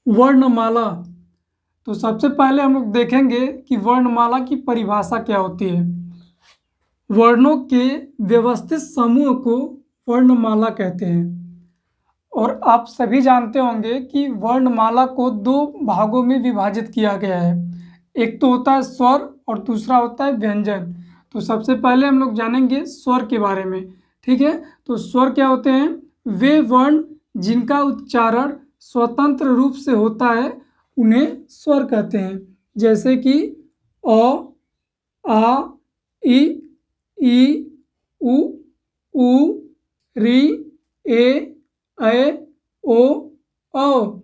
वर्णमाला। तो सबसे पहले हम लोग देखेंगे कि वर्णमाला की परिभाषा क्या होती है। वर्णों के व्यवस्थित समूह को वर्णमाला कहते हैं। और आप सभी जानते होंगे कि वर्णमाला को दो भागों में विभाजित किया गया है। एक तो होता है स्वर और दूसरा होता है व्यंजन। तो सबसे पहले हम लोग जानेंगे स्वर के बारे में। ठीक है, तो स्वर क्या होते हैं? वे वर्ण जिनका उच्चारण स्वतंत्र रूप से होता है उन्हें स्वर कहते हैं। जैसे कि अ, आ, ई, उ, री, ए, ओ, औ।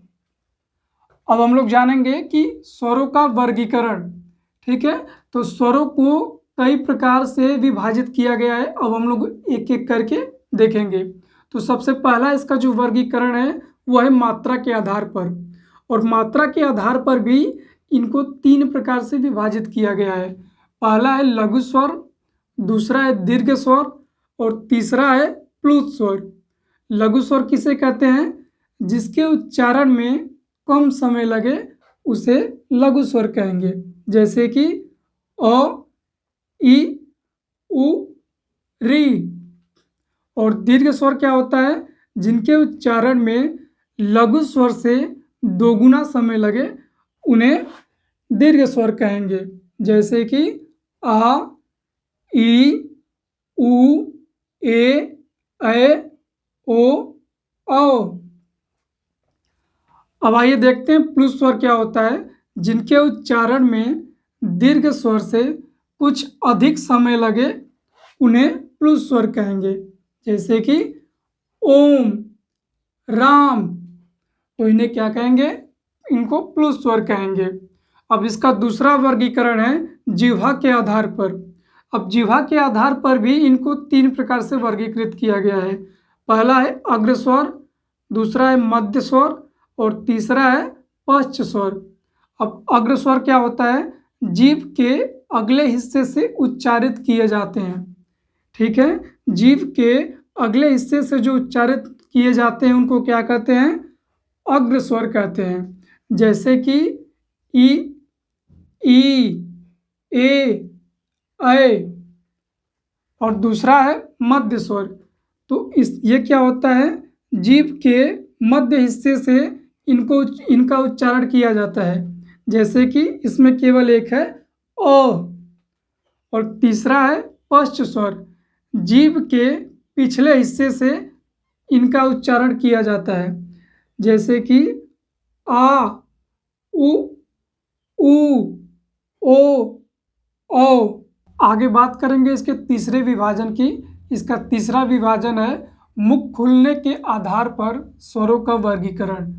अब हम लोग जानेंगे कि स्वरों का वर्गीकरण। ठीक है, तो स्वरों को कई प्रकार से विभाजित किया गया है। अब हम लोग एक एक करके देखेंगे। तो सबसे पहला इसका जो वर्गीकरण है वो है मात्रा के आधार पर। और मात्रा के आधार पर भी इनको तीन प्रकार से विभाजित किया गया है। पहला है लघु स्वर, दूसरा है दीर्घ स्वर और तीसरा है प्लुत स्वर। लघु स्वर किसे कहते हैं? जिसके उच्चारण में कम समय लगे उसे लघु स्वर कहेंगे। जैसे कि अ, ई, उ, री। और दीर्घ स्वर क्या होता है? जिनके उच्चारण में लघु स्वर से दोगुना समय लगे उन्हें दीर्घ स्वर कहेंगे। जैसे कि आ, ई, उ, ए, ओ, औ। अब आइए देखते हैं प्लुत स्वर क्या होता है। जिनके उच्चारण में दीर्घ स्वर से कुछ अधिक समय लगे उन्हें प्लुत स्वर कहेंगे। जैसे कि ओम, राम। तो इन्हें क्या कहेंगे? इनको प्लुत स्वर कहेंगे। अब इसका दूसरा वर्गीकरण है जिह्वा के आधार पर। अब जिह्वा के आधार पर भी इनको तीन प्रकार से वर्गीकृत किया गया है। पहला है अग्र स्वर, दूसरा है मध्य स्वर और तीसरा है पश्च स्वर। अब अग्र स्वर क्या होता है? जीभ के अगले हिस्से से उच्चारित किए जाते हैं। ठीक है, जीभ के अगले हिस्से से जो उच्चारित किए जाते हैं उनको क्या कहते हैं? अग्र स्वर कहते हैं। जैसे कि ई, ए। और दूसरा है मध्य स्वर। तो ये क्या होता है? जीभ के मध्य हिस्से से इनका उच्चारण किया जाता है। जैसे कि इसमें केवल एक है अ। और तीसरा है पश्च स्वर। जीभ के पिछले हिस्से से इनका उच्चारण किया जाता है। जैसे कि आ, उ, ओ, औ। आगे बात करेंगे इसके तीसरे विभाजन की। इसका तीसरा विभाजन है मुख खुलने के आधार पर स्वरों का वर्गीकरण।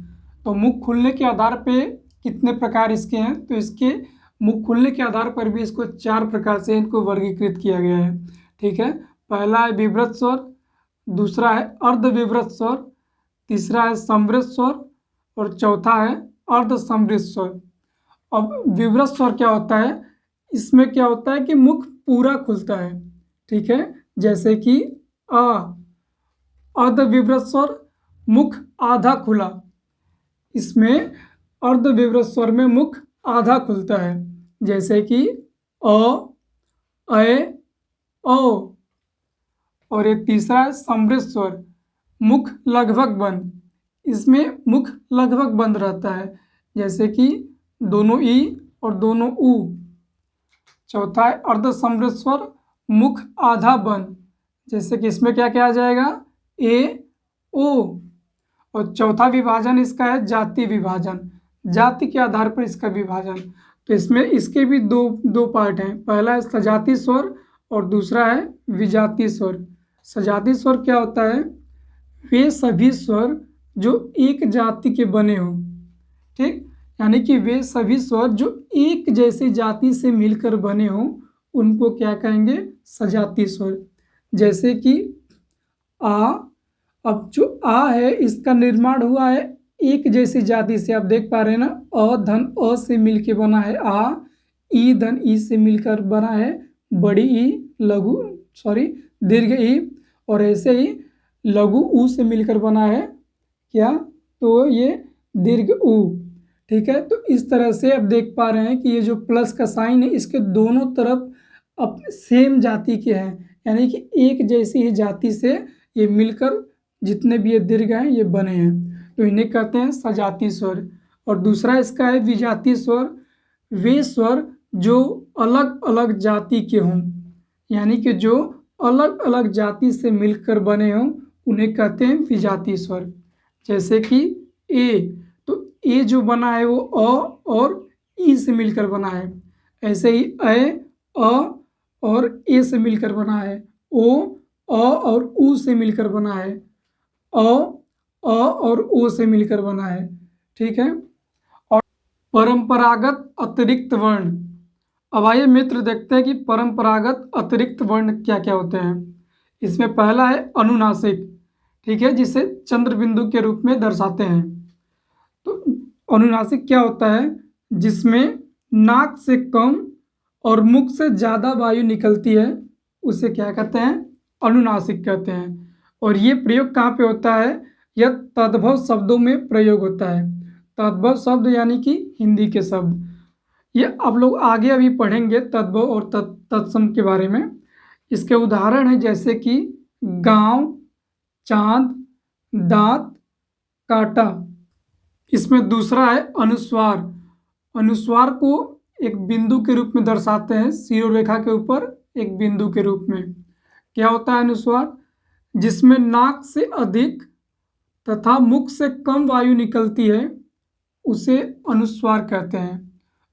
तो मुख खुलने के आधार पे कितने प्रकार इसके हैं? तो इसके मुख खुलने के आधार पर भी इसको चार प्रकार से इनको वर्गीकृत किया गया है। ठीक है, पहला है विवृत स्वर, दूसरा है अर्धविवृत स्वर, तीसरा है समवृत स्वर और चौथा है अर्धसमवृत स्वर। अब विवृत स्वर क्या होता है? इसमें क्या होता है कि मुख पूरा खुलता है। ठीक है, जैसे कि आ। अर्धविवृत स्वर मुख आधा खुला। इसमें अर्धविवृत स्वर में मुख आधा खुलता है। जैसे कि अ, ए, ओ। और ये तीसरा है समवृत स्वर, मुख लगभग बंद। इसमें मुख लगभग बंद रहता है। जैसे कि दोनों ई और दोनों उ। चौथा है अर्धसमवृत स्वर, मुख आधा बंद। जैसे कि इसमें क्या किया जाएगा? ए, ओ। और चौथा विभाजन इसका है जाति विभाजन। जाति के आधार पर इसका विभाजन। तो इसमें इसके भी दो पार्ट हैं। पहला है सजाती स्वर और दूसरा है विजातीय स्वर। सजाती स्वर क्या होता है? वे सभी स्वर जो एक जाति के बने हों। ठीक, यानी कि वे सभी स्वर जो एक जैसी जाति से मिलकर बने हों उनको क्या कहेंगे? सजाती स्वर। जैसे कि आ। अब जो आ है इसका निर्माण हुआ है एक जैसी जाति से। आप देख पा रहे हैं ना, अ धन अ से मिलकर बना है आ, ई धन ई से मिलकर बना है बड़ी ई, दीर्घ ई। और ऐसे ही लघु ऊ से मिलकर बना है क्या? तो ये दीर्घ ऊ। ठीक है, तो इस तरह से अब देख पा रहे हैं कि ये जो प्लस का साइन है इसके दोनों तरफ अब सेम जाति के हैं, यानी कि एक जैसी ही जाति से ये मिलकर जितने भी ये दीर्घ हैं ये बने हैं, तो इन्हें कहते हैं सजातीय स्वर। और दूसरा इसका है विजातीय स्वर, वे स्वर जो अलग अलग जाति के हों, यानी कि जो अलग अलग जाति से मिलकर बने हों उन्हें कहते हैं विजातीय स्वर। जैसे कि ए, तो ए जो बना है वो अ और ई से मिलकर बना है। ऐसे ही अ और ए से मिलकर बना है। ओ अ और उ से मिलकर बना है। अ और ओ से मिलकर बना है। ठीक है, और परंपरागत अतिरिक्त वर्ण। अब आइए मित्र देखते हैं कि परंपरागत अतिरिक्त वर्ण क्या क्या होते हैं। इसमें पहला है अनुनासिक, ठीक है, जिसे चंद्र बिंदु के रूप में दर्शाते हैं। तो अनुनासिक क्या होता है, जिसमें नाक से कम और मुख से ज़्यादा वायु निकलती है, उसे क्या कहते हैं, अनुनासिक कहते हैं। और ये प्रयोग कहाँ पे होता है, यह तद्भव शब्दों में प्रयोग होता है। तद्भव शब्द यानी कि हिंदी के शब्द, ये आप लोग आगे अभी पढ़ेंगे तद्भव और तत्सम के बारे में। इसके उदाहरण हैं जैसे कि गांव, चांद, दांत, काटा। इसमें दूसरा है अनुस्वार। अनुस्वार को एक बिंदु के रूप में दर्शाते हैं, शिरोरेखा के ऊपर एक बिंदु के रूप में। क्या होता है अनुस्वार, जिसमें नाक से अधिक तथा मुख से कम वायु निकलती है, उसे अनुस्वार कहते हैं।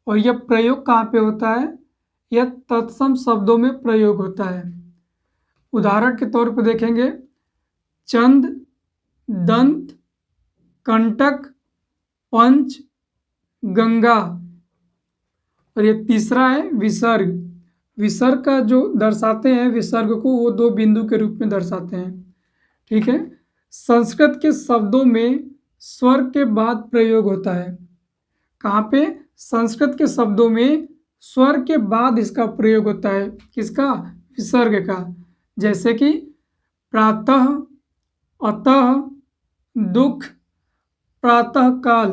और यह प्रयोग कहाँ पे होता है, यह तत्सम शब्दों में प्रयोग होता है। उदाहरण के तौर पर देखेंगे चंद, दंत, कंटक, पंच, गंगा। और ये तीसरा है विसर्ग। विसर्ग का जो दर्शाते हैं विसर्ग को, वो दो बिंदु के रूप में दर्शाते हैं। ठीक है, संस्कृत के शब्दों में स्वर के बाद प्रयोग होता है। कहाँ पे, संस्कृत के शब्दों में स्वर के बाद इसका प्रयोग होता है। किसका, विसर्ग का। जैसे कि प्रातः, अतः, दुख, प्रातः काल।